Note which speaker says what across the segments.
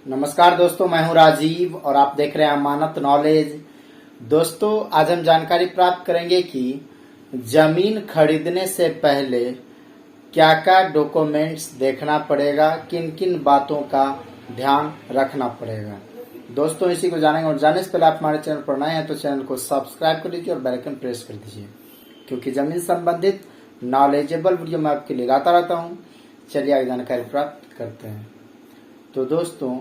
Speaker 1: नमस्कार दोस्तों, मैं हूं राजीव और आप देख रहे हैं अमानत नॉलेज। दोस्तों, आज हम जानकारी प्राप्त करेंगे कि जमीन खरीदने से पहले क्या क्या डॉक्यूमेंट्स देखना पड़ेगा, किन किन बातों का ध्यान रखना पड़ेगा। दोस्तों, इसी को जानेंगे और जानने से पहले आप हमारे चैनल पर नए हैं तो चैनल को सब्सक्राइब कर लीजिए और बेल आइकन प्रेस कर दीजिए, क्योंकि जमीन संबंधित नॉलेजेबल वीडियो मैं आपके लिए लाता रहता हूँ। चलिए आगे जानकारी प्राप्त करते हैं। तो दोस्तों,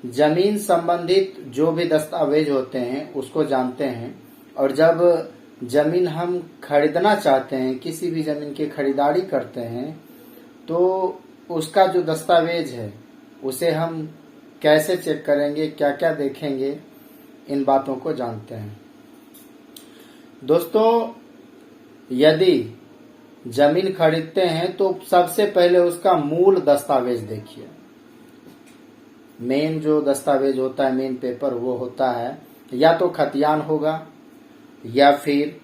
Speaker 1: जमीन संबंधित जो भी दस्तावेज होते हैं उसको जानते हैं, और जब जमीन हम खरीदना चाहते हैं, किसी भी जमीन की खरीदारी करते हैं, तो उसका जो दस्तावेज है उसे हम कैसे चेक करेंगे, क्या क्या देखेंगे, इन बातों को जानते हैं। दोस्तों, यदि जमीन खरीदते हैं तो सबसे पहले उसका मूल दस्तावेज देखिए। मेन जो दस्तावेज होता है, मेन पेपर, वो होता है या तो खतियान होगा या फिर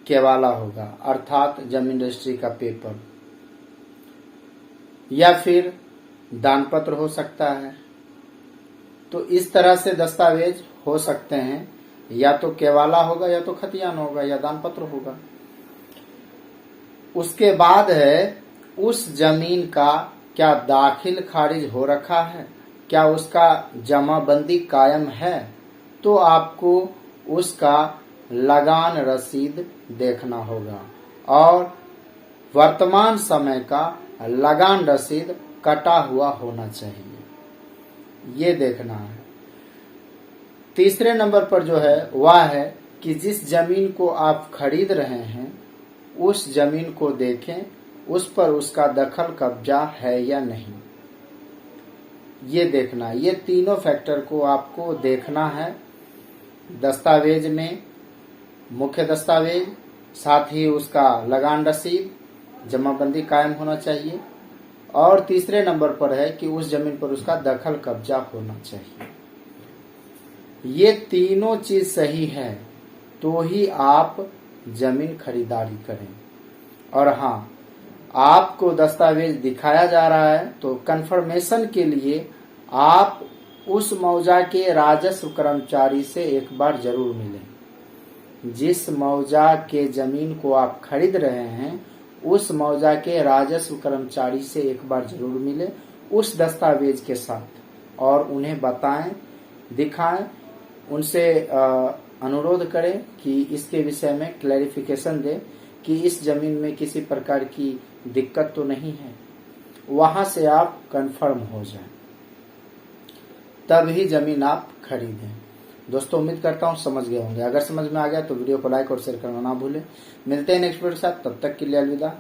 Speaker 1: केवाला होगा, अर्थात जमीन रजिस्ट्री का पेपर, या फिर दानपत्र हो सकता है। तो इस तरह से दस्तावेज हो सकते हैं, या तो केवाला होगा या तो खतियान होगा या दानपत्र होगा। उसके बाद है उस जमीन का क्या दाखिल खारिज हो रखा है, क्या उसका जमाबंदी कायम है, तो आपको उसका लगान रसीद देखना होगा और वर्तमान समय का लगान रसीद कटा हुआ होना चाहिए, ये देखना है। तीसरे नंबर पर जो है वह है कि जिस जमीन को आप खरीद रहे हैं उस जमीन को देखें, उस पर उसका दखल कब्जा है या नहीं, ये देखना है। ये तीनों फैक्टर को आपको देखना है दस्तावेज में, मुख्य दस्तावेज, साथ ही उसका लगान रसीद, जमाबंदी कायम होना चाहिए, और तीसरे नंबर पर है कि उस जमीन पर उसका दखल कब्जा होना चाहिए। ये तीनों चीज सही है तो ही आप जमीन खरीदारी करें। और हाँ, आपको दस्तावेज दिखाया जा रहा है तो कंफर्मेशन के लिए आप उस मौजा के राजस्व कर्मचारी से एक बार जरूर मिलें। जिस मौजा के जमीन को आप खरीद रहे हैं उस मौजा के राजस्व कर्मचारी से एक बार जरूर मिलें उस दस्तावेज के साथ, और उन्हें बताएं, दिखाएं, उनसे अनुरोध करें कि इसके विषय में क्लैरिफिकेशन दें कि इस जमीन में किसी प्रकार की दिक्कत तो नहीं है। वहां से आप कंफर्म हो जाएं, तब ही जमीन आप खरीदें। दोस्तों, उम्मीद करता हूं समझ गए होंगे। अगर समझ में आ गया तो वीडियो को लाइक और शेयर करना ना भूलें। मिलते हैं नेक्स्ट वीडियो के साथ, तब तक के लिए अलविदा।